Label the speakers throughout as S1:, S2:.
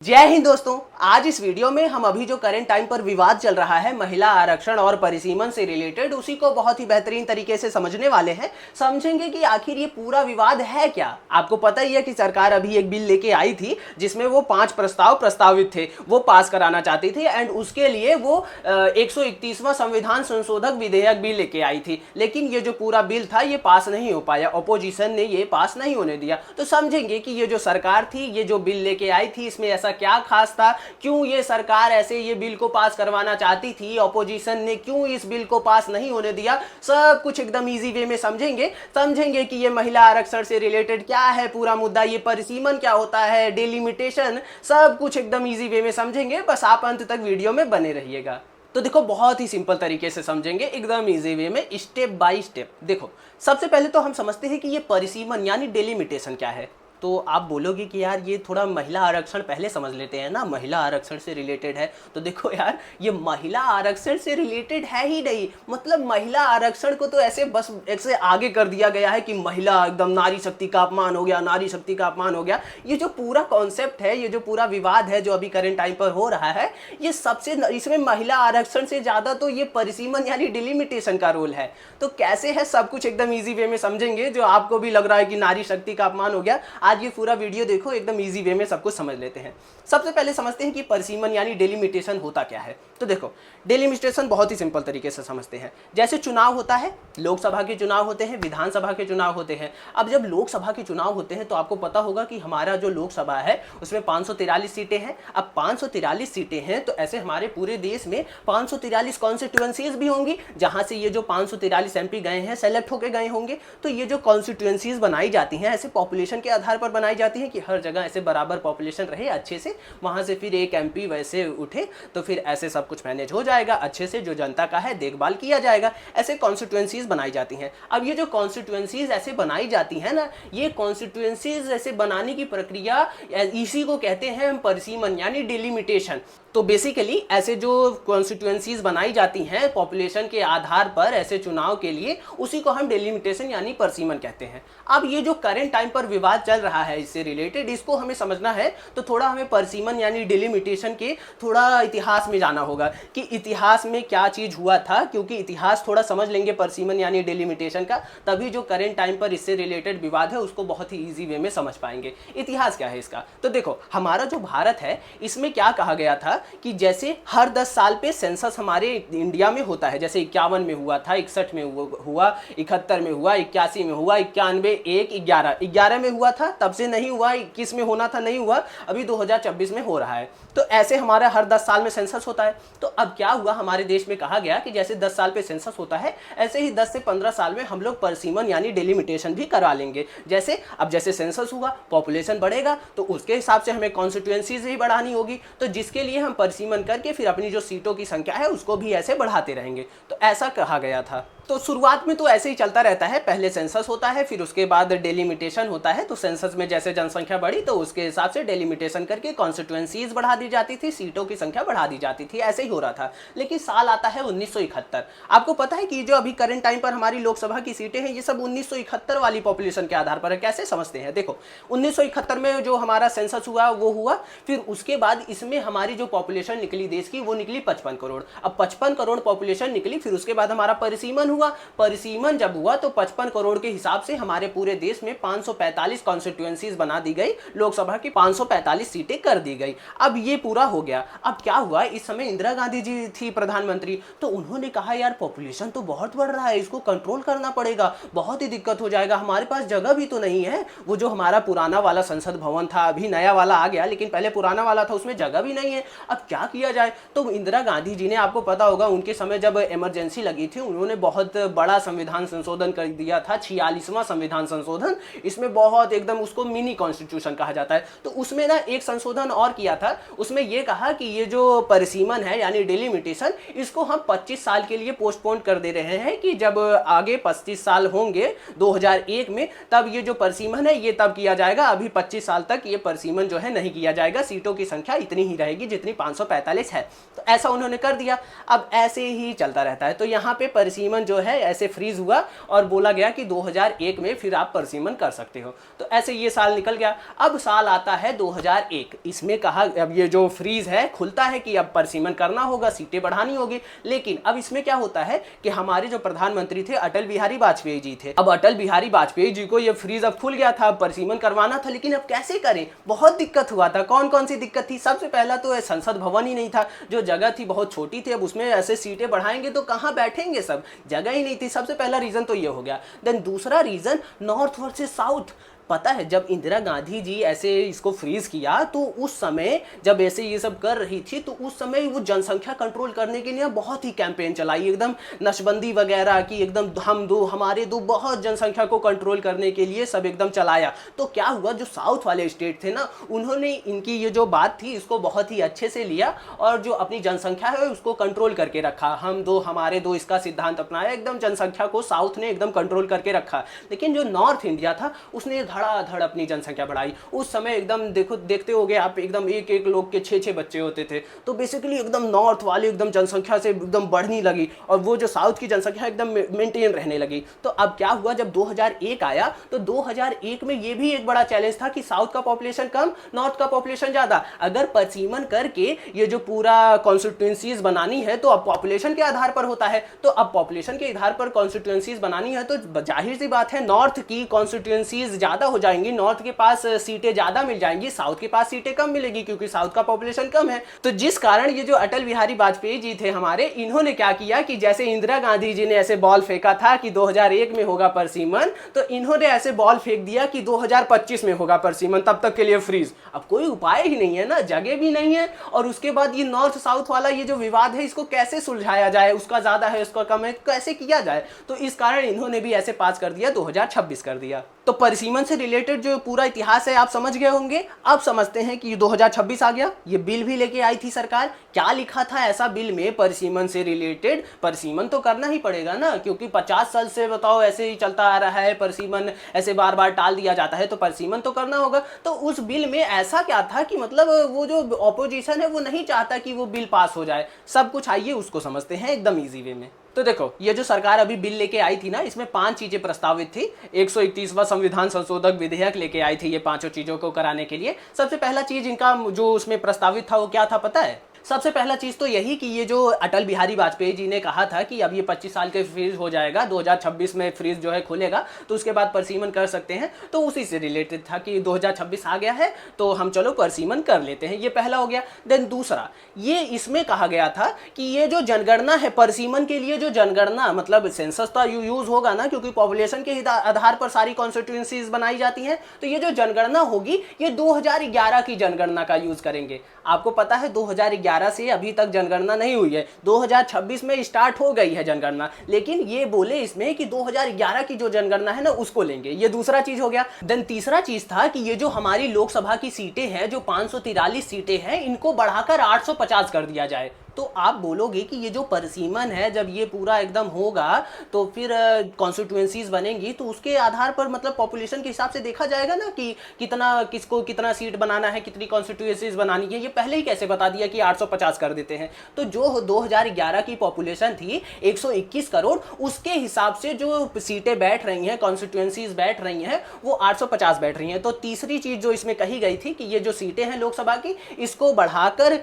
S1: जय हिंद दोस्तों। आज इस वीडियो में हम अभी जो करंट टाइम पर विवाद चल रहा है महिला आरक्षण और परिसीमन से रिलेटेड, उसी को बहुत ही बेहतरीन तरीके से समझने वाले हैं। समझेंगे कि आखिर ये पूरा विवाद है क्या। आपको पता ही है कि सरकार अभी एक बिल लेके आई थी जिसमें वो 5 प्रस्ताव प्रस्तावित थे, वो पास कराना चाहती थी एंड उसके लिए वो 131वां संविधान संशोधक विधेयक भी लेके आई थी। लेकिन ये जो पूरा बिल था ये पास नहीं हो पाया, अपोजिशन ने ये पास नहीं होने दिया। तो समझेंगे कि ये जो सरकार थी, ये जो बिल लेके आई थी, इसमें ऐसा क्या खास था, क्यों ये सरकार ऐसे ये बिल को पास करवाना चाहती थी, ऑपोजिशन ने क्यों इस बिल को पास नहीं होने दिया। सब कुछ एकदम इजी वे में समझेंगे कि ये महिला आरक्षण से रिलेटेड क्या है पूरा मुद्दा, ये परिसीमन क्या होता है, डेलिमिटेशन, सब कुछ एकदम इजी वे में समझेंगे। बस आप अंत तक वीडियो में बने रहिएगा। तो देखो, बहुत ही सिंपल तरीके से समझेंगे, एकदम इजी वे में, स्टेप बाय स्टेप। देखो, सबसे पहले तो हम समझते हैं कि ये परिसीमन यानी डेलिमिटेशन क्या है। तो आप बोलोगे कि यार ये थोड़ा महिला आरक्षण पहले समझ लेते हैं ना, महिला आरक्षण से रिलेटेड है। तो देखो यार, ये महिला आरक्षण से रिलेटेड है ही नहीं। मतलब महिला आरक्षण को तो ऐसे बस ऐसे आगे कर दिया गया है कि महिला एकदम नारी शक्ति का अपमान हो गया, नारी शक्ति का अपमान हो गया। ये जो पूरा कॉन्सेप्ट है, ये जो पूरा विवाद है जो अभी करंट टाइम पर हो रहा है, ये सबसे इसमें महिला आरक्षण से ज्यादा तो ये परिसीमन यानी डिलिमिटेशन का रोल है। तो कैसे है, सब कुछ एकदम ईजी वे में समझेंगे। जो आपको भी लग रहा है कि नारी शक्ति का अपमान हो गया, आज ये पूरा वीडियो देखो, एकदम इजी वे में सब कुछ समझ लेते हैं। सबसे पहले समझते हैं कि परिसीमन यानी डेलिमिटेशन होता क्या है। तो देखो, डेलिमिटेशन बहुत ही सिंपल तरीके से समझते हैं। जैसे चुनाव होता है, लोकसभा के चुनाव होते हैं, विधानसभा के चुनाव होते हैं। अब जब लोकसभा के चुनाव होते हैं तो आपको पता होगा कि हमारा जो लोकसभा है उसमें 543 सीटें हैं। अब 543 सीटें हैं तो ऐसे हमारे पूरे देश में 543 कॉन्स्टिट्यूएंसीज भी होंगी, जहां से ये जो 543 एमपी गए हैं, सेलेक्ट होकर गए होंगे। तो ये जो कॉन्स्टिट्यूएंसीज बनाई जाती हैं ऐसे पॉपुलेशन के आधार पर बनाई जाती है कि हर जगह ऐसे बराबर पॉपुलेशन रहे अच्छे से, वहां से फिर एक एमपी वैसे उठे तो फिर ऐसे सब कुछ मैनेज हो जाएगा अच्छे से, जो जनता का है देखभाल किया जाएगा। ऐसे कॉन्स्टिट्यूएंसीज बनाई जाती हैं। अब ये जो कॉन्स्टिट्यूएंसीज ऐसे बनाई जाती हैं ना, ये कॉन्स्टिट्यूएंसीज ऐसे बनाने की प्रक्रिया, इसी को कहते हैं परिसीमन यानी डिलिमिटेशन। तो बेसिकली ऐसे जो कॉन्स्टिट्यूएंसीज बनाई जाती हैं पॉपुलेशन के आधार पर ऐसे चुनाव के लिए, उसी को हम डेलिमिटेशन यानी परिसीमन कहते हैं। अब ये जो करंट टाइम पर विवाद चल रहा है इससे रिलेटेड, इसको हमें समझना है तो थोड़ा हमें परिसीमन यानी डेलिमिटेशन के थोड़ा इतिहास में जाना होगा कि इतिहास में क्या चीज हुआ था। क्योंकि इतिहास थोड़ा समझ लेंगे परिसीमन यानी डेलिमिटेशन का, तभी जो करंट टाइम पर इससे रिलेटेड विवाद है उसको बहुत ही ईजी वे में समझ पाएंगे। इतिहास क्या है इसका, तो देखो, हमारा जो भारत है इसमें क्या कहा गया था कि जैसे हर 10 साल पे सेंसस हमारे इंडिया में होता है। जैसे 51 में हुआ था, 61 में हुआ, 71 में हुआ, 81 में हुआ, 91, 1, 11 में हुआ था, तब से नहीं हुआ, 21 में होना था नहीं हुआ, अभी 2026 में हो रहा है। तो ऐसे हमारा हर 10 साल में सेंसस होता है। तो अब क्या हुआ, हमारे देश में कहा गया कि जैसे 10 साल पे सेंसस होता है ऐसे ही 10 से 15 साल में हम लोग परिसीमन यानी डेलिमिटेशन भी करवा लेंगे। जैसे अब जैसे सेंसस हुआ, पॉपुलेशन बढ़ेगा तो उसके हिसाब से हमें कॉन्स्टिट्यूएंसीज भी बढ़ानी होगी, तो जिसके लिए हम परिसीमन करके फिर अपनी जो सीटों की संख्या है उसको भी ऐसे बढ़ाते रहेंगे। तो ऐसा कहा गया था। तो शुरुआत में तो ऐसे ही चलता रहता है, पहले सेंसस होता है फिर उसके बाद डेलिमिटेशन होता है। तो सेंसस में जैसे जनसंख्या बढ़ी तो उसके हिसाब से डेलिमिटेशन करके कॉन्स्टिट्यूएंसीज बढ़ा दी जाती थी, सीटों की संख्या बढ़ा दी जाती थी, ऐसे ही हो रहा था। लेकिन साल आता है 1971। आपको पता है कि जो अभी करंट टाइम पर हमारी लोकसभा की सीटें हैं ये सब 1971 वाली पॉपुलेशन के आधार पर है। कैसे समझते हैं, देखो 1971 में जो हमारा सेंसस हुआ वो हुआ, फिर उसके बाद इसमें हमारी जो पॉपुलेशन निकली देश की वो निकली 55 करोड़। अब 55 करोड़ पॉपुलेशन निकली, फिर उसके बाद हमारा परिसीमन हुआ। परिसीमन जब हुआ तो 55 करोड़ के हिसाब से हमारे पूरे देश में 545 कॉन्स्टिट्यूएंसीज बना दी गई, लोकसभा की 545 सीटें कर दी गई। अब ये पूरा हो गया। अब क्या हुआ, इस समय इंदिरा गांधी जी थी प्रधानमंत्री, तो उन्होंने कहा यार पॉपुलेशन तो बहुत बढ़ रहा है, इसको कंट्रोल करना पड़ेगा, बहुत ही दिक्कत हो जाएगा, हमारे पास जगह भी तो नहीं है। वो जो हमारा पुराना वाला संसद भवन था, अभी नया वाला आ गया लेकिन पहले पुराना वाला था, उसमें जगह भी नहीं है। अब क्या किया जाए, तो इंदिरा गांधी जी ने, आपको पता होगा उनके समय जब इमरजेंसी लगी थी, उन्होंने बहुत बड़ा संविधान संशोधन कर दिया था, 46वां संविधान संशोधन। इसमें बहुत एकदम उसको मिनी कॉन्स्टिट्यूशन कहा जाता है। तो उसमें ना एक संशोधन और किया था, उसमें यह कहा कि ये जो परिसीमन है यानी डिलिमिटेशन, इसको हम 25 साल के लिए पोस्टपोन कर दे रहे हैं कि जब आगे 25 साल होंगे 2001 में, तब ये जो परिसीमन है ये तब किया जाएगा। अभी 25 साल तक ये परिसीमन जो है नहीं किया जाएगा, सीटों की संख्या इतनी ही रहेगी जितनी 545 है। तो ऐसा उन्होंने कर दिया। अब ऐसे ही चलता रहता है। तो यहाँ पे परिसीमन जो है ऐसे फ्रीज हुआ और बोला गया कि 2001 में फिर आप परिसीमन कर सकते हो। तो ऐसे से ये साल निकल गया। अब साल आता है 2001। इसमें कहा अब ये जो फ्रीज है खुलता है कि अब परिसीमन करना होगा, सीटें बढ़ानी होगी। लेकिन अब इसमें क्या होता है कि हमारे जो प्रधानमंत्री थे अटल बिहारी वाजपेयी जी थे। अब अटल बिहारी वाजपेयी जी को ये फ्रीज अब खुल गया था, परिसीमन करवाना था, लेकिन अब कैसे करें, बहुत दिक्कत हुआ था। कौन कौन सी दिक्कत थी? सबसे पहला तो संसद भवन ही नहीं था, जो जगह थी बहुत छोटी थी। अब उसमें ऐसे सीटें बढ़ाएंगे तो कहां बैठेंगे, सब जगह ही नहीं थी। सबसे पहला रीजन तो ये हो गया। देन दूसरा रीजन नॉर्थ वर्सेस साउथ। पता है जब इंदिरा गांधी जी ऐसे इसको फ्रीज किया तो उस समय जब ऐसे ये सब कर रही थी तो उस समय वो जनसंख्या कंट्रोल करने के लिए बहुत ही कैंपेन चलाई, एकदम नशबंदी वगैरह की, एकदम हम दो हमारे दो, बहुत जनसंख्या को कंट्रोल करने के लिए सब एकदम चलाया। तो क्या हुआ, जो साउथ वाले स्टेट थे ना, उन्होंने इनकी ये जो बात थी इसको बहुत ही अच्छे से लिया और जो अपनी जनसंख्या है उसको कंट्रोल करके रखा। हम दो हमारे दो इसका सिद्धांत अपनाया, एकदम जनसंख्या को साउथ ने एकदम कंट्रोल करके रखा। लेकिन जो नॉर्थ इंडिया था उसने धड़ाधड़ अपनी जनसंख्या बढ़ाई। उस समय एकदम देखो, देखते होगे आप, एकदम एक एक लोग के 6-6 बच्चे होते थे। तो बेसिकली एकदम नॉर्थ वाली एकदम जनसंख्या से एकदम बढ़ने लगी और वो जो साउथ की जनसंख्या एकदम मेंटेन रहने लगी। तो अब क्या हुआ, जब 2001 आया तो 2001 में ये भी एक बड़ा चैलेंज था कि साउथ का पॉपुलेशन कम, नॉर्थ का पॉपुलेशन ज्यादा। अगर परिसीमन करके ये जो पूरा कॉन्स्टिट्यूएंसीज बनानी है तो अब पॉपुलेशन के आधार पर होता है। तो अब पॉपुलेशन के आधार पर कॉन्स्टिट्यूएंसीज बनानी है तो जाहिर सी बात है नॉर्थ की कॉन्स्टिट्यूएंसीज ज्यादा हो जाएंगी, नॉर्थ के पास सीटें ज्यादा मिल जाएंगी, साउथ के पास सीटें कम मिलेगी क्योंकि साउथ का पॉपुलेशन कम है। तो जिस कारण ये जो अटल बिहारी वाजपेयी जी थे हमारे, इन्होंने क्या किया कि जैसे इंदिरा गांधी जी ने ऐसे बॉल फेंका था कि 2001 में होगा परिसीमन, तो इन्होंने ऐसे बॉल फेंक दिया कि 2025 में होगा परिसीमन, तब तक के लिए फ्रीज। अब कोई उपाय ही नहीं है ना, जगह भी नहीं है, और उसके बाद ये नॉर्थ साउथ वाला ये जो विवाद है इसको कैसे सुलझाया जाए, उसका ज्यादा है उसका कम है, कैसे किया जाए। तो इस कारण इन्होंने भी ऐसे पास कर दिया, 2026 कर दिया। तो परिसीमन से रिलेटेड जो पूरा इतिहास है आप समझ गए होंगे। अब समझते हैं कि 2026 आ गया, ये बिल भी लेके आई थी सरकार। क्या लिखा था ऐसा बिल में परिसीमन से रिलेटेड? परिसीमन तो करना ही पड़ेगा ना, क्योंकि 50 साल से बताओ ऐसे ही चलता आ रहा है, परिसीमन ऐसे बार बार टाल दिया जाता है, तो परिसीमन तो करना होगा। तो उस बिल में ऐसा क्या था कि मतलब वो जो ऑपोजिशन है वो नहीं चाहता कि वो बिल पास हो जाए। सब कुछ आइए उसको समझते हैं एकदम ईजी वे में। तो देखो, ये जो सरकार अभी बिल लेके आई थी ना, इसमें 5 चीजें प्रस्तावित थी। 131वां संविधान संशोधक विधेयक लेके आई थी ये 5 चीजों को कराने के लिए। सबसे पहला चीज इनका जो उसमें प्रस्तावित था वो क्या था पता है? सबसे पहला चीज तो यही कि ये जो अटल बिहारी वाजपेयी जी ने कहा था कि अब ये 25 साल के फ्रीज हो जाएगा, 2026 में फ्रीज जो है खुलेगा तो उसके बाद परिसीमन कर सकते हैं। तो उसी से रिलेटेड था कि 2026 आ गया है तो हम चलो परिसीमन कर लेते हैं, ये पहला हो गया। देन दूसरा, ये इसमें कहा गया था कि ये जो जनगणना है परिसीमन के लिए, जो जनगणना मतलब सेंसस तो यूज होगा ना, क्योंकि पॉपुलेशन के आधार पर सारी कॉन्स्टिट्यूएंसीज बनाई जाती हैं। तो ये जो जनगणना होगी ये 2011 की जनगणना का यूज करेंगे। आपको पता है 2011 से अभी तक जनगणना नहीं हुई है, 2026 में स्टार्ट हो गई है जनगणना, लेकिन ये बोले इसमें कि 2011 की जो जनगणना है ना उसको लेंगे। ये दूसरा चीज हो गया। देन तीसरा चीज था कि ये जो हमारी लोकसभा की सीटें हैं, जो 543 सीटें हैं, इनको बढ़ाकर 850 कर दिया जाए। तो आप बोलोगे कि ये जो परिसीमन है जब ये पूरा एकदम होगा तो फिर कॉन्स्टिट्यूएंसीज बनेंगी तो उसके आधार पर मतलब पॉपुलेशन के हिसाब से देखा जाएगा ना कि कितना किसको कितना सीट बनाना है, कितनी कॉन्स्टिट्यूएंसीज बनानी है। ये पहले ही कैसे बता दिया कि 850 कर देते हैं। तो जो 2011 की पॉपुलेशन थी 121 करोड़, उसके हिसाब से जो सीटें बैठ रही हैं, कॉन्स्टिट्यूएंसीज बैठ रही हैं, वो 850 बैठ रही हैं। तो तीसरी चीज जो इसमें कही गई थी कि ये जो सीटें हैं लोकसभा की, इसको बढ़ाकर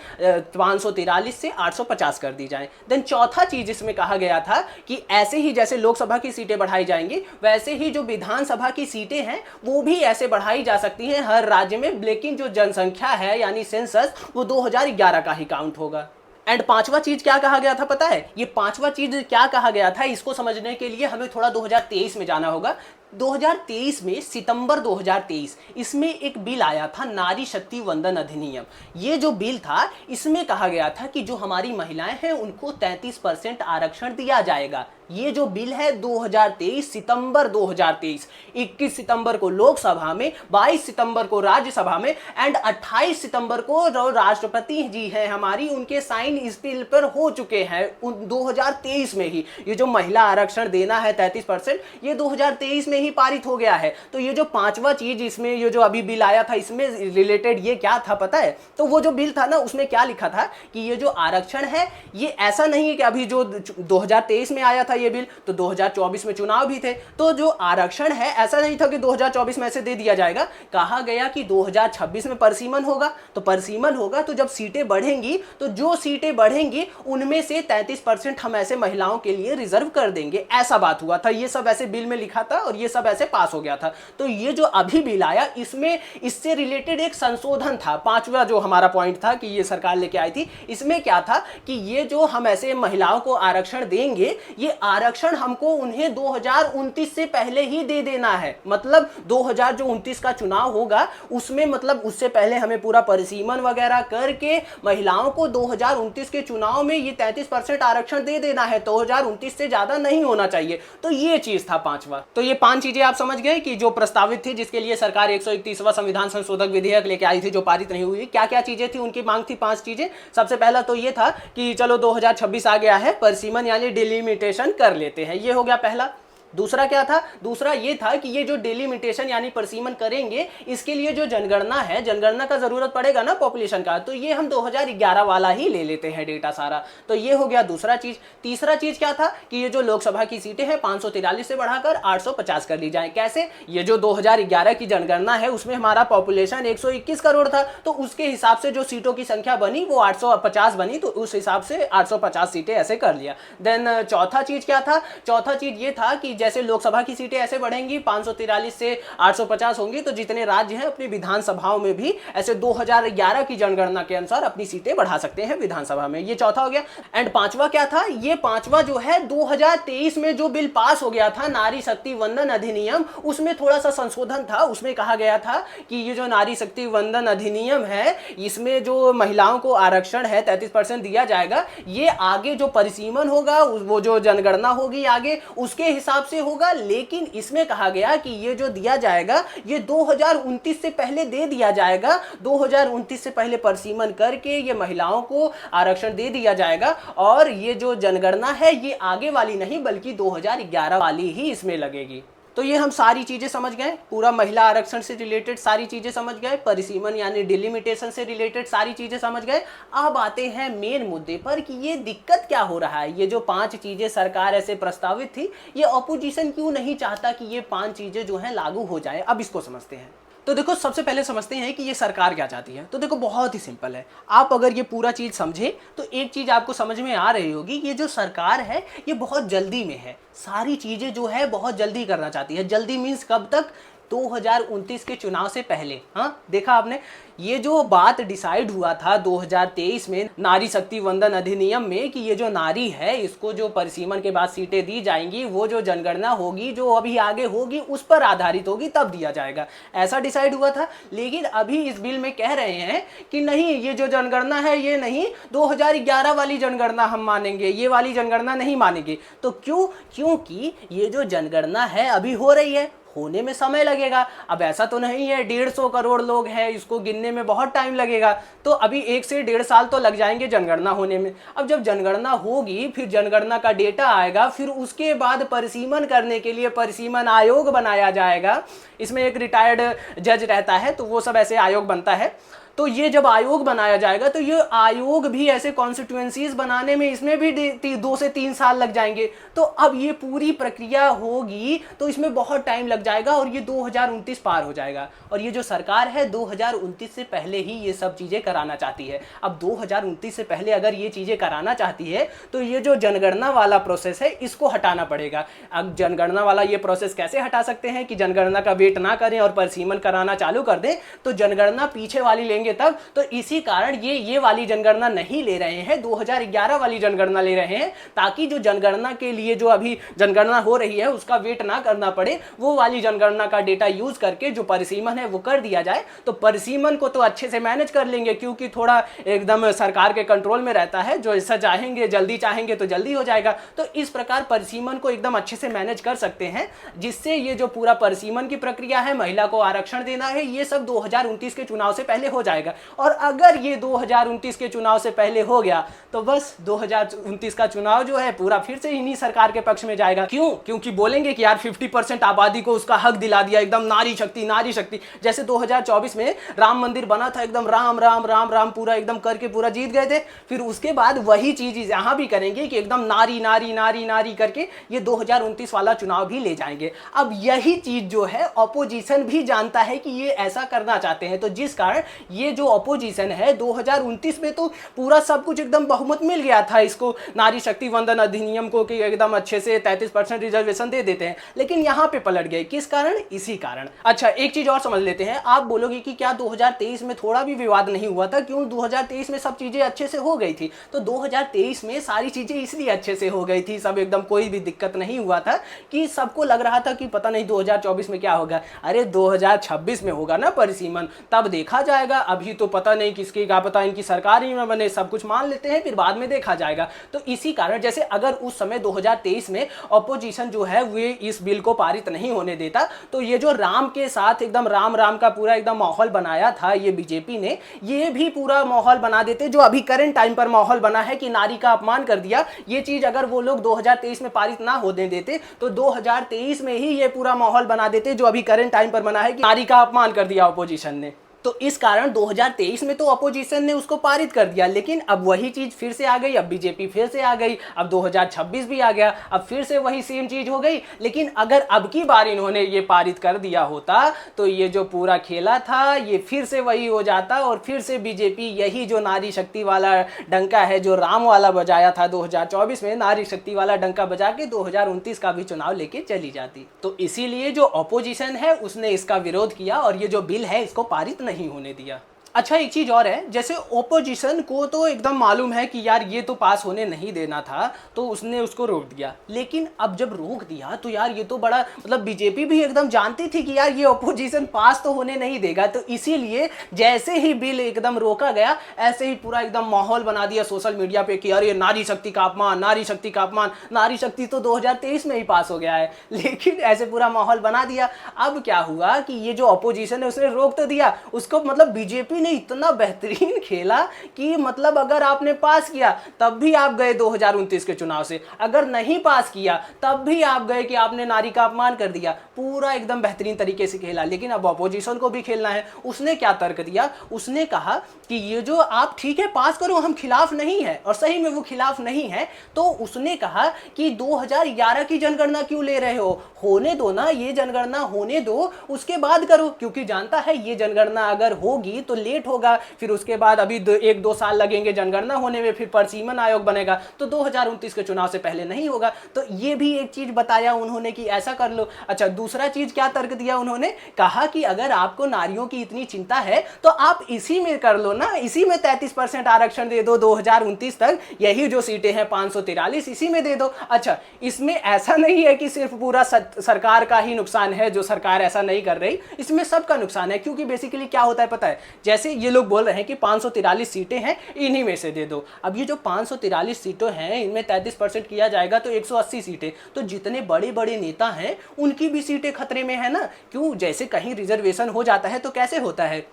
S1: 543 से 850 कर दी जाए। देन चौथा चीज इसमें कहा गया था कि ऐसे ही जैसे लोकसभा की सीटें बढ़ाई जाएंगी वैसे ही जो विधानसभा की सीटें हैं वो भी ऐसे बढ़ाई जा सकती हैं हर राज्य में, लेकिन जो जनसंख्या है यानी सेंसस वो 2011 का ही काउंट होगा। एंड पांचवा चीज क्या कहा गया था पता है? ये पांचवा चीज क्या कहा गया था इसको समझने के लिए हमें थोड़ा 2023 में जाना होगा। 2023 में सितंबर 2023 इसमें एक बिल आया था, नारी शक्ति वंदन अधिनियम। ये जो बिल था इसमें कहा गया था कि जो हमारी महिलाएं हैं उनको 33% आरक्षण दिया जाएगा। ये जो बिल है 2023 सितंबर 2023, 21 सितंबर को लोकसभा में, 22 सितंबर को राज्यसभा में एंड 28 सितंबर को जो राष्ट्रपति जी हैं हमारी, उनके साइन इस बिल पर हो चुके हैं 2023 में ही। ये जो महिला आरक्षण देना है 33%, ये 2023 में ही पारित हो गया है। तो ये जो पांचवा चीज इसमें ये जो अभी बिल आया था इसमें रिलेटेड ये क्या था पता है? तो वो जो बिल था ना उसमें क्या लिखा था कि ये जो आरक्षण है ये ऐसा नहीं है कि अभी जो 2023 में आया था ये बिल, तो 2024 में चुनाव भी थे। तो जो आरक्षण है ऐसा नहीं था कि 2024 में ऐसे दे दिया जाएगा, कहा गया कि 2026 में परिसीमन होगा। तो परिसीमन होगा तो जब सीटें बढ़ेंगी तो जो सीटें बढ़ेंगी उनमें से 33% हम ऐसे महिलाओं के लिए रिजर्व कर देंगे, ऐसा बात हुआ था। ये सब ऐसे बिल में लिखा था और ये सब ऐसे पास हो गया था। तो ये जो अभी बिल आया इसमें इससे रिलेटेड एक संशोधन था। पांचवा जो हमारा पॉइंट था कि ये सरकार लेके आई थी, इसमें क्या था कि ये जो हम ऐसे महिलाओं को आरक्षण देंगे, ये आरक्षण हमको उन्हें 2029 से पहले ही दे देना है। मतलब 2029 का चुनाव होगा उसमें, मतलब उससे पहले हमें पूरा परिसीमन वगैरह करके महिलाओं को 2029 के चुनाव में ये 33% आरक्षण दे देना है। 2029 से ज्यादा नहीं होना चाहिए। तो ये चीज था पांचवा। तो ये 5 चीजें आप समझ गए कि जो प्रस्तावित थी, जिसके लिए सरकार 131वां संविधान संशोधक विधेयक लेके आई थी, जो पारित नहीं हुई। क्या क्या चीजें थी, उनकी मांग थी 5 चीजें। सबसे पहला तो ये था कि चलो 2026 आ गया है, परिसीमन यानी डिलिमिटेशन कर लेते हैं, ये हो गया पहला। दूसरा क्या था, दूसरा ये था कि ये जो डिलिमिटेशन यानी परिसीमन करेंगे, इसके लिए जो जनगणना है, जनगणना का जरूरत पड़ेगा ना पॉपुलेशन का, तो ये हम 2011 वाला ही ले लेते हैं डेटा सारा। तो ये हो गया दूसरा चीज। तीसरा चीज क्या था कि ये जो लोकसभा की सीटें हैं 543 से बढ़ाकर 850 कर ली जाए। कैसे, ये जो 2011 की जनगणना है उसमें हमारा पॉपुलेशन 121 करोड़ था, तो उसके हिसाब से जो सीटों की संख्या बनी वो 850 बनी, तो उस हिसाब से 850 सीटें ऐसे कर लिया। देन चौथा चीज क्या था, चौथा चीज ये था कि जैसे लोकसभा की सीटें ऐसे बढ़ेंगी, 543 से 850 होंगी, तो जितने राज्य हैं अपनी विधानसभाओं में भी ऐसे 2011 की जनगणना के अनुसार अपनी सीटें बढ़ा सकते हैं विधानसभा में। ये चौथा हो गया। एंड पांचवा क्या था, ये पांचवा जो है 2023 में जो बिल पास हो गया था, नारी शक्ति वंदन अधिनियम, उसमें थोड़ा सा संशोधन था। उसमें कहा गया था कि ये जो नारी शक्ति वंदन अधिनियम है, इसमें जो महिलाओं को आरक्षण है 33% दिया जाएगा, ये आगे जो परिसीमन होगा, वो जो जनगणना होगी आगे, उसके हिसाब से होगा। लेकिन इसमें कहा गया कि ये जो दिया जाएगा ये 2029 से पहले दे दिया जाएगा। 2029 से पहले परिसीमन करके ये महिलाओं को आरक्षण दे दिया जाएगा, और ये जो जनगणना है ये आगे वाली नहीं बल्कि 2011 वाली ही इसमें लगेगी। तो ये हम सारी चीजें समझ गए, पूरा महिला आरक्षण से रिलेटेड सारी चीजें समझ गए, परिसीमन यानी डिलिमिटेशन से रिलेटेड सारी चीजें समझ गए। अब आते हैं मेन मुद्दे पर कि ये दिक्कत क्या हो रहा है। ये जो 5 चीजें सरकार ऐसे प्रस्तावित थी, ये अपोजिशन क्यों नहीं चाहता कि ये 5 चीजें जो हैं लागू हो जाए। अब इसको समझते हैं। तो देखो, सबसे पहले समझते हैं कि ये सरकार क्या चाहती है। तो देखो, बहुत ही सिंपल है। आप अगर ये पूरा चीज समझे तो एक चीज आपको समझ में आ रही होगी, ये जो सरकार है ये बहुत जल्दी में है, सारी चीजें जो है बहुत जल्दी करना चाहती है। जल्दी मीन्स कब तक, 2029 के चुनाव से पहले। हाँ, देखा आपने, ये जो बात डिसाइड हुआ था 2023 में नारी शक्ति वंदन अधिनियम में कि ये जो नारी है इसको जो परिसीमन के बाद सीटें दी जाएंगी, वो जो जनगणना होगी जो अभी आगे होगी उस पर आधारित होगी, तब दिया जाएगा, ऐसा डिसाइड हुआ था। लेकिन अभी इस बिल में कह रहे हैं कि नहीं, ये जो जनगणना है ये नहीं, 2011 वाली जनगणना हम मानेंगे, ये वाली जनगणना नहीं मानेंगे। तो क्यों, क्योंकि ये जो जनगणना है अभी हो रही है, होने में समय लगेगा। अब ऐसा तो नहीं है 150 करोड़ लोग हैं, इसको गिनने में बहुत टाइम लगेगा, तो अभी 1 से 1.5 साल तो लग जाएंगे जनगणना होने में। अब जब जनगणना होगी, फिर जनगणना का डेटा आएगा, फिर उसके बाद परिसीमन करने के लिए परिसीमन आयोग बनाया जाएगा। इसमें एक रिटायर्ड जज रहता है, तो वो सब ऐसे आयोग बनता है। तो ये जब आयोग बनाया जाएगा तो ये आयोग भी ऐसे कॉन्स्टिट्यूएंसीज बनाने में इसमें भी 2 से 3 साल लग जाएंगे। तो अब ये पूरी प्रक्रिया होगी तो इसमें बहुत टाइम लग जाएगा और ये 2029 पार हो जाएगा। और ये जो सरकार है 2029 से पहले ही ये सब चीज़ें कराना चाहती है। अब 2029 से पहले अगर ये चीज़ें कराना चाहती है तो ये जो जनगणना वाला प्रोसेस है इसको हटाना पड़ेगा। अब जनगणना वाला ये प्रोसेस कैसे हटा सकते हैं कि जनगणना का वेट ना करें और परिसीमन कराना चालू कर दें, तो जनगणना पीछे वाली लेंगे तब। तो इसी कारण ये वाली जनगणना नहीं ले रहे हैं, 2011 वाली जनगणना ले रहे हैं, ताकि जो जनगणना के लिए जो अभी जनगणना हो रही है उसका वेट ना करना पड़े, वो वाली जनगणना का डेटा यूज करके जो परिसीमन है वो कर दिया जाए। तो परिसीमन को तो अच्छे से मैनेज कर लेंगे क्योंकि थोड़ा एकदम सरकार के कंट्रोल में रहता है, जो ऐसा चाहेंगे जल्दी चाहेंगे तो जल्दी हो जाएगा। तो इस प्रकार परिसीमन को एकदम अच्छे से मैनेज कर सकते हैं, जिससे ये जो पूरा परिसीमन की प्रक्रिया है, महिला को आरक्षण देना है, ये सब 2029 के चुनाव से पहले हो जाएगा। जाएगा। और अगर ये 2029 के चुनाव से पहले हो गया तो बस 2029 का चुनाव जो है पूरा फिर से इन्हीं सरकार के पक्ष में जाएगा। क्यों? क्योंकि बोलेंगे कि यार 50% आबादी को उसका हक दिला दिया, एकदम नारी शक्ति नारी शक्ति। जैसे 2024 में राम मंदिर बना था, एकदम राम राम राम राम पूरा एकदम करके पूरा जीत गए थे। फिर उसके बाद वही चीज यहां भी करेंगे कि एकदम नारी नारी नारी नारी करके ये 2029 वाला चुनाव भी ले जाएंगे। अब यही चीज जो है ऑपोजिशन भी जानता है कि ये ऐसा करना चाहते हैं, तो जिस कारण ये जो ऑपोजिशन है 2029 में तो पूरा सब कुछ एकदम बहुमत मिल गया था इसको, नारी शक्ति वंदन अधिनियम को कि एकदम अच्छे से 33% रिजर्वेशन दे देते हैं, लेकिन यहां पे पलट गए। किस कारण? इसी कारण। अच्छा एक चीज और समझ लेते हैं। आप बोलोगे कि क्या 2023 में थोड़ा भी विवाद नहीं हुआ था? क्यों? 2023 में सब चीजें अच्छे से हो गई थी। तो 2023 में सारी चीजें इसलिए अच्छे से हो गई थी, सब एकदम कोई भी दिक्कत नहीं हुआ था कि सबको लग रहा था कि पता नहीं 2024 में क्या होगा। अरे 2026 में होगा ना परिसीमन, तब देखा जाएगा। अभी तो पता नहीं किसकी क्या पता, इनकी सरकार ही में बने, सब कुछ मान लेते हैं, फिर बाद में देखा जाएगा। तो इसी कारण जैसे अगर उस समय 2023 में ऑपोजिशन जो है वे इस बिल को पारित नहीं होने देता, तो ये जो राम के साथ एकदम राम राम का पूरा एकदम माहौल बनाया था ये बीजेपी ने, ये भी पूरा माहौल बना देते जो अभी करंट टाइम पर माहौल बना है कि नारी का अपमान कर दिया। ये चीज अगर वो लोग 2023 में पारित ना होने देते तो 2023 में ही ये पूरा माहौल बना देते जो अभी करंट टाइम पर बना है कि नारी का अपमान कर दिया ऑपोजिशन ने। तो इस कारण 2023 में तो अपोजिशन ने उसको पारित कर दिया, लेकिन अब वही चीज फिर से आ गई, अब बीजेपी फिर से आ गई, अब 2026 भी आ गया, अब फिर से वही सेम चीज हो गई। लेकिन अगर अब की बार इन्होंने ये पारित कर दिया होता तो ये जो पूरा खेला था ये फिर से वही हो जाता और फिर से बीजेपी यही जो नारी शक्ति वाला डंका है जो राम वाला बजाया था 2024 में, नारी शक्ति वाला डंका बजा के 2029 का भी चुनाव लेके चली जाती। तो इसीलिए जो अपोजिशन है उसने इसका विरोध किया और ये जो बिल है इसको पारित नहीं होने दिया। अच्छा एक चीज और है, जैसे ओपोजिशन को तो एकदम मालूम है कि यार ये तो पास होने नहीं देना था तो उसने उसको रोक दिया, लेकिन अब जब रोक दिया तो यार ये तो बड़ा मतलब बीजेपी भी एकदम जानती थी कि यार ये ओपोजिशन पास तो होने नहीं देगा, तो इसीलिए जैसे ही बिल एकदम रोका गया ऐसे ही पूरा एकदम माहौल बना दिया सोशल मीडिया पे कि अरे नारी शक्ति का अपमान, नारी शक्ति का अपमान, नारी शक्ति तो 2023 में ही पास हो गया है, लेकिन ऐसे पूरा माहौल बना दिया। अब क्या हुआ कि ये जो अपोजिशन है उसने रोक तो दिया उसको, मतलब बीजेपी इतना बेहतरीन खेला कि मतलब अगर आपने पास किया तब भी आप गए 2029 के चुनाव से, अगर नहीं पास किया तब भी आप गए कि आपने नारी का अपमान कर दिया। पूरा एकदम बेहतरीन तरीके से खेला। लेकिन अब अपोजिशन को भी खेलना है। उसने क्या तर्क दिया? उसने कहा कि ये जो आप ठीक है पास करो, हम खिलाफ नहीं है, और सही में वो खिलाफ नहीं है। तो उसने कहा कि 2011 की जनगणना क्यों ले रहे हो, होने दो ना, ये जनगणना होने दो, उसके बाद करो, क्योंकि जानता है ये जनगणना अगर होगी तो लेट होगा, फिर उसके बाद अभी 1-2 साल लगेंगे जनगणना होने में, फिर परिसीमन आयोग बनेगा, तो 2029 के चुनाव से पहले नहीं होगा। तो ये भी एक चीज बताया उन्होंने कि ऐसा कर लो। अच्छा दूसरा चीज क्या तर्क दिया उन्होंने? कहा कि अगर आपको नारियों की इतनी चिंता है तो आप इसी में कर लो ना, इसी में 33% आरक्षण दे दो 2029 तक, यही जो सीटें हैं 543 इसी में दे दो। अच्छा इसमें ऐसा नहीं है कि सिर्फ पूरा सरकार का ही नुकसान है, जो सरकार ऐसा नहीं कर रही, इसमें सबका नुकसान है। क्योंकि बेसिकली क्या होता है पता है, जैसे ये लोग बोल रहे हैं कि 543 सीटें हैं इन्हीं में से दे दो। अब ये जो 543 सीटें हैं इनमें 33% किया जाएगा तो 180 सीटें, तो जितने बड़े बड़े नेता हैं उनकी भी सीटें खतरे में है ना। क्यों? जैसे कहीं रिजर्वेशन हो जाता है तो कैसे होता है,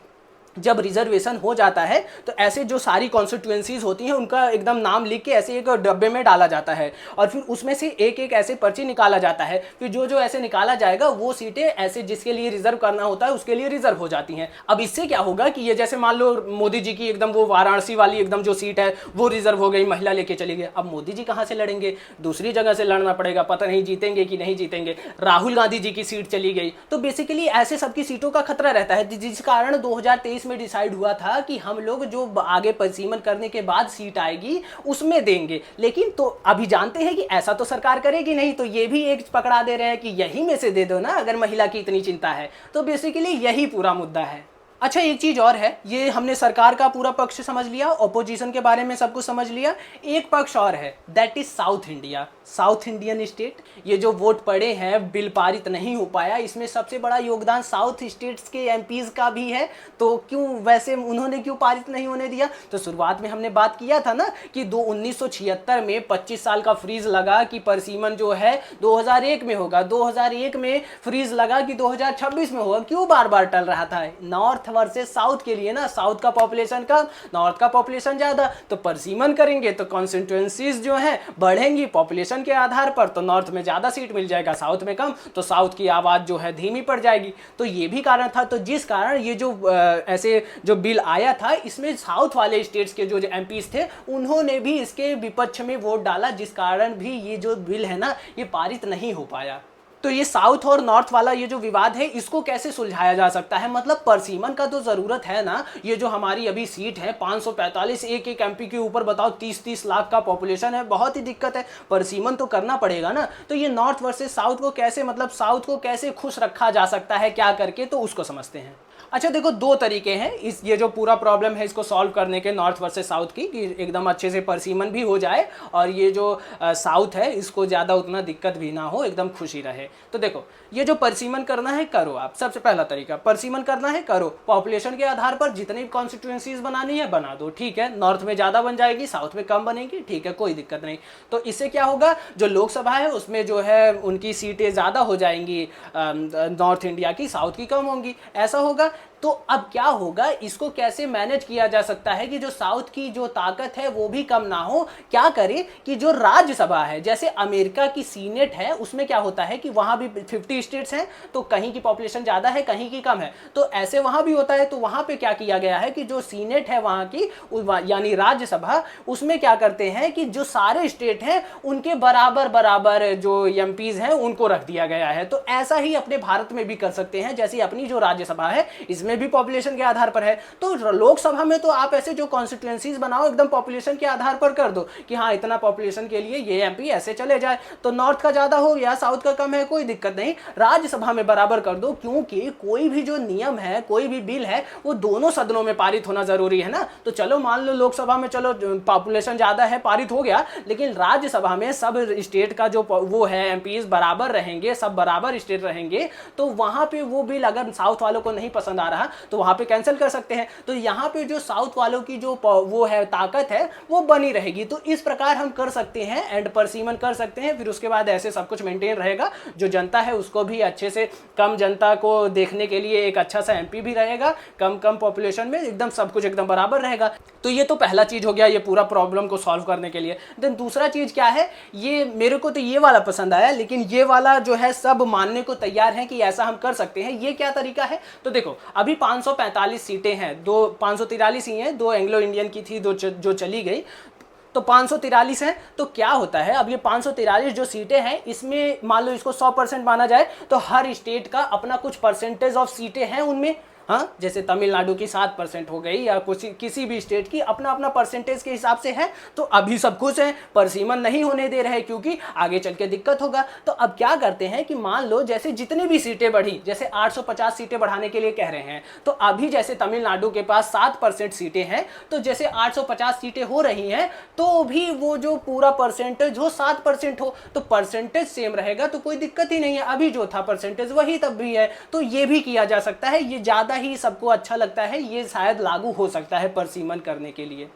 S1: जब रिजर्वेशन हो जाता है तो ऐसे जो सारी कॉन्स्टिट्यूएंसीज होती हैं उनका एकदम नाम लिख के ऐसे एक डब्बे में डाला जाता है और फिर उसमें से एक एक ऐसे पर्ची निकाला जाता है। फिर जो जो ऐसे निकाला जाएगा वो सीटें ऐसे जिसके लिए रिजर्व करना होता है उसके लिए रिजर्व हो जाती हैं। अब इससे क्या होगा कि ये जैसे मान लो मोदी जी की एकदम वो वाराणसी वाली एकदम जो सीट है वो रिजर्व हो गई, महिला लेके चली गई। अब मोदी जी कहाँ से लड़ेंगे? दूसरी जगह से लड़ना पड़ेगा, पता नहीं जीतेंगे कि नहीं जीतेंगे। राहुल गांधी जी की सीट चली गई, तो बेसिकली ऐसे सबकी सीटों का खतरा रहता है, जिस कारण 2023 में डिसाइड हुआ था कि हम लोग जो आगे परिसीमन करने के बाद सीट आएगी उसमें देंगे। लेकिन तो अभी जानते हैं कि ऐसा तो सरकार करेगी नहीं, तो ये भी एक पकड़ा दे रहे हैं कि यही में से दे दो ना अगर महिला की इतनी चिंता है। तो बेसिकली यही पूरा मुद्दा है। अच्छा एक चीज और है, ये हमने सरकार का पूरा पक्ष समझ लिया, ऑपोजिशन के बारे में सब कुछ समझ लिया। एक पक्ष और है, that is south India, south Indian state. ये जो वोट पड़े हैं, बिल पारित नहीं हो पाया, इसमें सबसे बड़ा योगदान साउथ स्टेट्स के एमपीज का भी है। तो क्यों वैसे उन्होंने क्यों पारित नहीं होने दिया? तो शुरुआत में हमने बात किया था ना कि 1976 में 25 साल का फ्रीज लगा कि परिसीमन जो है 2001 में होगा, 2001 में फ्रीज लगा कि 2026 में होगा। क्यों बार बार टल रहा था? नॉर्थ वर्सेस साउथ के लिए ना, साउथ का पॉपुलेशन कम, नॉर्थ का पॉपुलेशन ज्यादा, तो परसिमन करेंगे तो कॉन्स्टिट्यूएंसीज जो है बढ़ेंगी पॉपुलेशन के आधार पर, तो नॉर्थ में ज्यादा सीट मिल जाएगा, साउथ में कम, तो साउथ की आवाज जो है धीमी पड़ जाएगी। तो ये भी कारण था। तो जिस कारण ये जो ऐसे जो बिल आया था, इसमें साउथ वाले स्टेट्स के जो एमपीज थे उन्होंने भी इसके विपक्ष में वोट डाला, जिस कारण भी ये जो बिल है ना ये पारित नहीं हो पाया। तो ये साउथ और नॉर्थ वाला ये जो विवाद है इसको कैसे सुलझाया जा सकता है? मतलब परसीमन का तो जरूरत है ना, ये जो हमारी अभी सीट है 545, एक एक एमपी के ऊपर बताओ 30-30 लाख का पॉपुलेशन है, बहुत ही दिक्कत है, परसीमन तो करना पड़ेगा ना। तो ये नॉर्थ वर्सेस साउथ को कैसे, मतलब साउथ को कैसे खुश रखा जा सकता है क्या करके, तो उसको समझते हैं। अच्छा देखो, दो तरीके हैं इस ये जो पूरा प्रॉब्लम है इसको सॉल्व करने के, नॉर्थ वर्सेस साउथ की, कि एकदम अच्छे से परसीमन भी हो जाए और ये जो साउथ है इसको ज़्यादा उतना दिक्कत भी ना हो, एकदम खुशी रहे। तो देखो, ये जो परसीमन करना है करो आप, सबसे पहला तरीका परसीमन करना है करो, पॉपुलेशन के आधार पर जितनी कॉन्स्टिट्यूएंसीज बनानी है बना दो, ठीक है, नॉर्थ में ज़्यादा बन जाएगी, साउथ में कम बनेगी, ठीक है, कोई दिक्कत नहीं। तो इससे क्या होगा, जो लोकसभा है उसमें जो है उनकी सीटें ज़्यादा हो जाएंगी नॉर्थ इंडिया की, साउथ की कम होंगी, ऐसा होगा। तो अब क्या होगा, इसको कैसे मैनेज किया जा सकता है कि जो साउथ की जो ताकत है वो भी कम ना हो? क्या करें कि जो राज्यसभा है, जैसे अमेरिका की सीनेट है, उसमें क्या होता है कि वहां भी 50 स्टेट्स हैं, तो कहीं की पॉपुलेशन ज्यादा है कहीं की कम है, तो ऐसे वहां भी होता है। तो वहां पे क्या किया गया है कि जो सीनेट है वहां की, यानी राज्यसभा, उसमें क्या करते हैं कि जो सारे स्टेट हैं उनके बराबर बराबर जो एमपीज हैं उनको रख दिया गया है। तो ऐसा ही अपने भारत में भी कर सकते हैं, जैसे अपनी जो राज्यसभा है इसमें भी पॉपुलेशन के आधार पर है, तो लोकसभा में तो आप ऐसे जो कॉन्स्टिट्यूएंसीज बनाओ एकदम पॉपुलेशन के आधार पर कर दो कि हाँ इतना पॉपुलेशन के लिए ये एमपी ऐसे चले जाए, तो नॉर्थ का ज्यादा हो या साउथ का कम है कोई दिक्कत नहीं, राज्यसभा में बराबर कर दो, क्योंकि कोई भी जो नियम है, कोई भी बिल है, वो दोनों सदनों में पारित होना जरूरी है ना। तो चलो मान लो लोकसभा में चलो पॉपुलेशन ज्यादा है, पारित हो गया, लेकिन राज्यसभा में सब स्टेट का जो वो है एमपीज बराबर रहेंगे, सब बराबर स्टेट रहेंगे, तो वहां पे वो बिल अगर साउथ वालों को नहीं पसंद आ रहा तो वहां पे कैंसिल कर सकते हैं। तो यहां पे जो साउथ वालों की जो वो है ताकत है वो बनी रहेगी। तो इस प्रकार हम कर सकते हैं एंड परसीमन कर सकते हैं, फिर उसके बाद ऐसे सब कुछ मेंटेन रहेगा, जो जनता है उसको भी अच्छे से, कम जनता को देखने के लिए एक अच्छा सा एमपी भी रहेगा, कम कम पॉपुलेशन में एकदम सब कुछ एकदम बराबर रहेगा। तो ये तो पहला चीज हो गया ये पूरा प्रॉब्लम को सॉल्व करने के लिए। देन दूसरा चीज क्या है, ये मेरे को तो ये वाला पसंद आया, लेकिन ये वाला जो है सब मानने को तैयार है कि ऐसा हम कर सकते हैं। ये क्या तरीका है, तो देखो अभी 545 सीटें हैं, 543 ही हैं, 2 एंग्लो इंडियन की थी, 2 जो चली गई, तो 543 है। तो क्या होता है, अब ये 543 जो सीटें हैं इसमें मान लो इसको 100% माना जाए, तो हर स्टेट का अपना कुछ परसेंटेज ऑफ सीटें हैं उनमें, हाँ, जैसे तमिलनाडु की 7% हो गई या कुछ किसी भी स्टेट की अपना अपना परसेंटेज के हिसाब से है। तो अभी सब कुछ है, परसीमन नहीं होने दे रहे क्योंकि आगे चल के दिक्कत होगा। तो अब क्या करते हैं कि मान लो जैसे जितनी भी सीटें बढ़ी, जैसे 850 सीटें बढ़ाने के लिए कह रहे हैं, तो अभी जैसे तमिलनाडु के पास 7% सीटें हैं, तो जैसे 850 सीटें हो रही हैं, तो भी वो जो पूरा परसेंटेज हो 7% हो, तो परसेंटेज सेम रहेगा, तो कोई दिक्कत ही नहीं है। अभी जो था परसेंटेज वही तब भी है, तो ये भी किया जा सकता है। ये ज्यादा ही सबको अच्छा लगता है, ये शायद लागू हो सकता है परसीमन करने के लिए।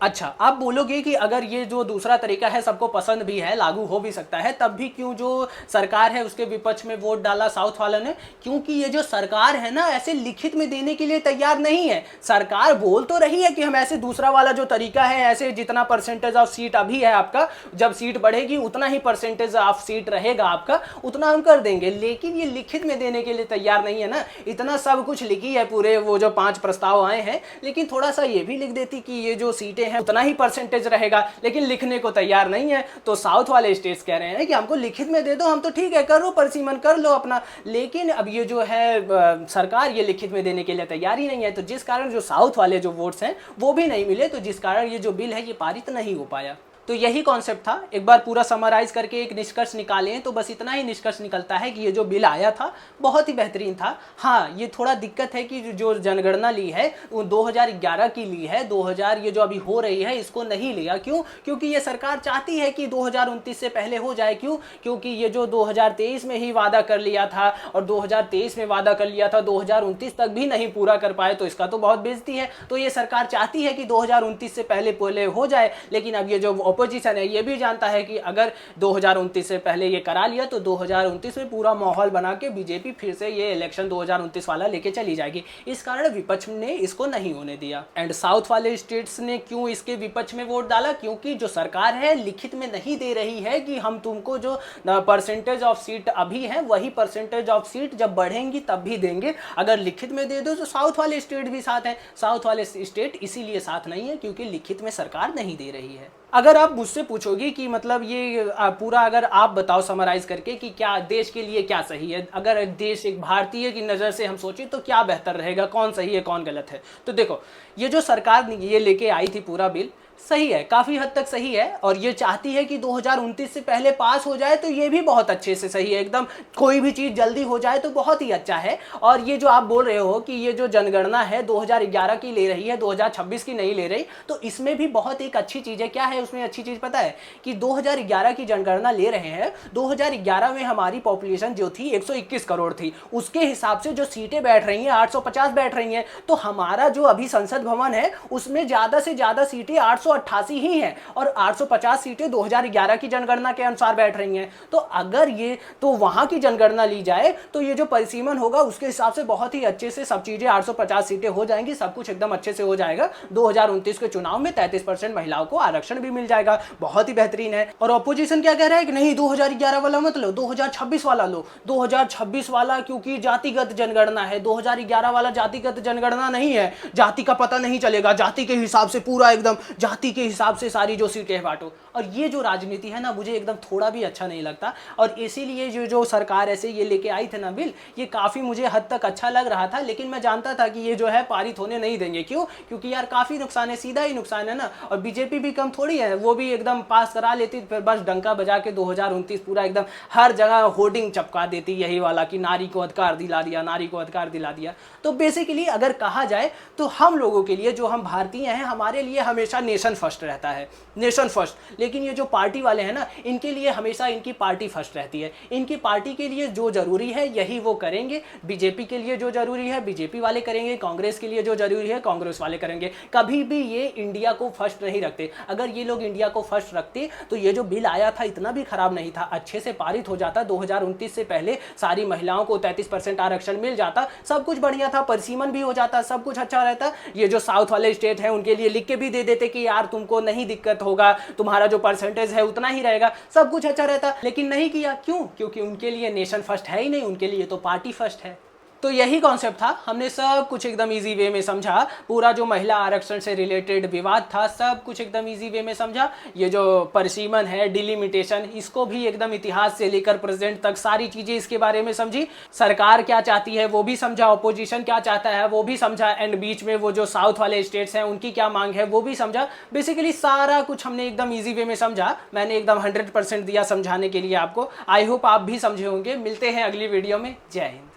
S1: अच्छा, आप बोलोगे कि अगर ये जो दूसरा तरीका है सबको पसंद भी है, लागू हो भी सकता है, तब भी क्यों जो सरकार है उसके विपक्ष में वोट डाला साउथ वालों ने? क्योंकि ये जो सरकार है ना ऐसे लिखित में देने के लिए तैयार नहीं है। सरकार बोल तो रही है कि हम ऐसे दूसरा वाला जो तरीका है, ऐसे जितना परसेंटेज ऑफ सीट अभी है आपका, जब सीट बढ़ेगी उतना ही परसेंटेज ऑफ सीट रहेगा आपका, उतना हम कर देंगे, लेकिन ये लिखित में देने के लिए तैयार नहीं है ना। इतना सब कुछ लिखी है पूरे वो जो 5 प्रस्ताव आए हैं, लेकिन थोड़ा सा ये भी लिख देती कि ये जो सीटें उतना ही परसेंटेज रहेगा, लेकिन लिखने को तैयार नहीं है। तो साउथ वाले स्टेट्स कह रहे हैं कि हमको लिखित में दे दो, हम तो ठीक है करो परसीमन कर लो अपना, लेकिन अब ये जो है सरकार ये लिखित में देने के लिए तैयार ही नहीं है। तो जिस कारण जो साउथ वाले जो वोट्स हैं वो भी नहीं मिले, तो जिस कारण ये जो बिल है ये पारित नहीं हो पाया। तो यही कॉन्सेप्ट था। एक बार पूरा समराइज करके एक निष्कर्ष निकालें तो बस इतना ही निष्कर्ष निकलता है कि ये जो बिल आया था बहुत ही बेहतरीन था। हाँ, ये थोड़ा दिक्कत है कि जो जनगणना ली है वो 2011 की ली है, 2000 ये जो अभी हो रही है इसको नहीं लिया। क्यों? क्योंकि ये सरकार चाहती है कि 2029 से पहले हो जाए। क्यों? क्योंकि ये जो 2023 में ही वादा कर लिया था और 2023 में वादा कर लिया था, 2029 तक भी नहीं पूरा कर पाए, तो इसका तो बहुत बेइज्जती है। तो ये सरकार चाहती है कि 2029 से पहले हो जाए, लेकिन अब ये जो ऑपोजिशन है ये भी जानता है कि अगर 2029 से पहले ये करा लिया तो 2029 में पूरा माहौल बना के बीजेपी फिर से ये इलेक्शन 2029 वाला लेके चली जाएगी। इस कारण विपक्ष ने इसको नहीं होने दिया। एंड साउथ वाले स्टेट्स ने क्यों इसके विपक्ष में वोट डाला? क्योंकि जो सरकार है लिखित में नहीं दे रही है कि हम तुमको जो परसेंटेज ऑफ सीट अभी है वही परसेंटेज ऑफ सीट जब बढ़ेंगी तब भी देंगे। अगर लिखित में दे दो तो साउथ वाले स्टेट भी साथ हैं। साउथ वाले स्टेट इसीलिए साथ नहीं है क्योंकि लिखित में सरकार नहीं दे रही है। अगर आप मुझसे पूछोगे कि मतलब ये पूरा अगर आप बताओ समराइज करके कि क्या देश के लिए क्या सही है, अगर देश एक भारतीय की नज़र से हम सोचें तो क्या बेहतर रहेगा, कौन सही है कौन गलत है, तो देखो ये जो सरकार ये लेके आई थी पूरा बिल सही है, काफ़ी हद तक सही है और ये चाहती है कि 2029 से पहले पास हो जाए तो ये भी बहुत अच्छे से सही है। एकदम कोई भी चीज़ जल्दी हो जाए तो बहुत ही अच्छा है। और ये जो आप बोल रहे हो कि ये जो जनगणना है 2011 की ले रही है, 2026 की नहीं ले रही, तो इसमें भी बहुत एक अच्छी चीज़ है। क्या है उसमें अच्छी चीज़ पता है? कि 2011 की जनगणना ले रहे हैं, 2011 में हमारी पॉपुलेशन जो थी 121 करोड़ थी, उसके हिसाब से जो सीटें बैठ रही हैं 850 बैठ रही हैं। तो हमारा जो अभी संसद भवन है उसमें ज़्यादा से ज़्यादा सीटें 888 ही हैं और 850 सीटें 2011 की जनगणना के अनुसार बैठ रही हैं। तो अगर ये तो वहां की जनगणना ली जाए तो ये जो परिसीमन होगा उसके हिसाब से बहुत ही अच्छे से सब चीजें 850 सीटें हो जाएंगी, सब कुछ एकदम अच्छे से हो जाएगा। 2029 के चुनाव में 33% महिलाओं को आरक्षण भी मिल जाएगा, बहुत ही बेहतरीन है। और ऑपोजिशन क्या कह रहा है कि नहीं 2011 वाला मत लो, 2026 वाला लो। 2026 वाला क्योंकि जातिगत जनगणना है, 2011 वाला जातिगत जनगणना नहीं है, जाति का पता नहीं चलेगा, जाति के हिसाब से पूरा एकदम जाति के हिसाब से सारी जो सीटें बांटो। और ये जो राजनीति है ना मुझे एकदम थोड़ा भी अच्छा नहीं लगता। और इसीलिए जो सरकार ऐसे ये लेके आई थी ना बिल, ये काफ़ी मुझे हद तक अच्छा लग रहा था, लेकिन मैं जानता था कि ये जो है पारित होने नहीं देंगे। क्यों? क्योंकि यार काफ़ी नुकसान है, सीधा ही नुकसान है ना। और बीजेपी भी कम थोड़ी है, वो भी एकदम पास करा लेती, फिर बस डंका बजा के 2029 पूरा एकदम हर जगह होर्डिंग चपका देती यही वाला कि नारी को अधिकार दिला दिया, नारी को अधिकार दिला दिया। तो बेसिकली अगर कहा जाए तो हम लोगों के लिए, जो हम भारतीय हैं, हमारे लिए हमेशा नेशन फर्स्ट रहता है, नेशन फर्स्ट। लेकिन ये जो पार्टी वाले हैं ना, इनके लिए हमेशा इनकी पार्टी फर्स्ट रहती है। इनकी पार्टी के लिए जो जरूरी है यही वो करेंगे, बीजेपी के लिए जो जरूरी है बीजेपी वाले करेंगे, कांग्रेस के लिए जो जरूरी है कांग्रेस वाले करेंगे। कभी भी ये इंडिया को फर्स्ट नहीं रखते। अगर ये लोग इंडिया को फर्स्ट रखते तो ये जो बिल आया था इतना भी खराब नहीं था, अच्छे से पारित हो जाता। 2029 से पहले सारी महिलाओं को 33% आरक्षण मिल जाता, सब कुछ बढ़िया था, परिसीमन भी हो जाता, सब कुछ अच्छा रहता। ये जो साउथ वाले स्टेट हैं उनके लिए लिख के भी दे देते कि यार तुमको नहीं दिक्कत होगा, तुम्हारा जो परसेंटेज है उतना ही रहेगा, सब कुछ अच्छा रहता। लेकिन नहीं किया। क्यों? क्योंकि उनके लिए नेशन फर्स्ट है ही नहीं, उनके लिए तो पार्टी फर्स्ट है। तो यही कॉन्सेप्ट था, हमने सब कुछ एकदम इजी वे में समझा। पूरा जो महिला आरक्षण से रिलेटेड विवाद था सब कुछ एकदम इजी वे में समझा। ये जो परिसीमन है, डिलिमिटेशन, इसको भी एकदम इतिहास से लेकर प्रेजेंट तक सारी चीजें इसके बारे में समझी। सरकार क्या चाहती है वो भी समझा, ऑपोजिशन क्या चाहता है वो भी समझा, एंड बीच में वो जो साउथ वाले स्टेट्स हैं उनकी क्या मांग है वो भी समझा। बेसिकली सारा कुछ हमने एकदम ईजी वे में समझा। मैंने एकदम 100% दिया समझाने के लिए आपको। आई होप आप भी समझे होंगे। मिलते हैं अगली वीडियो में। जय हिंद।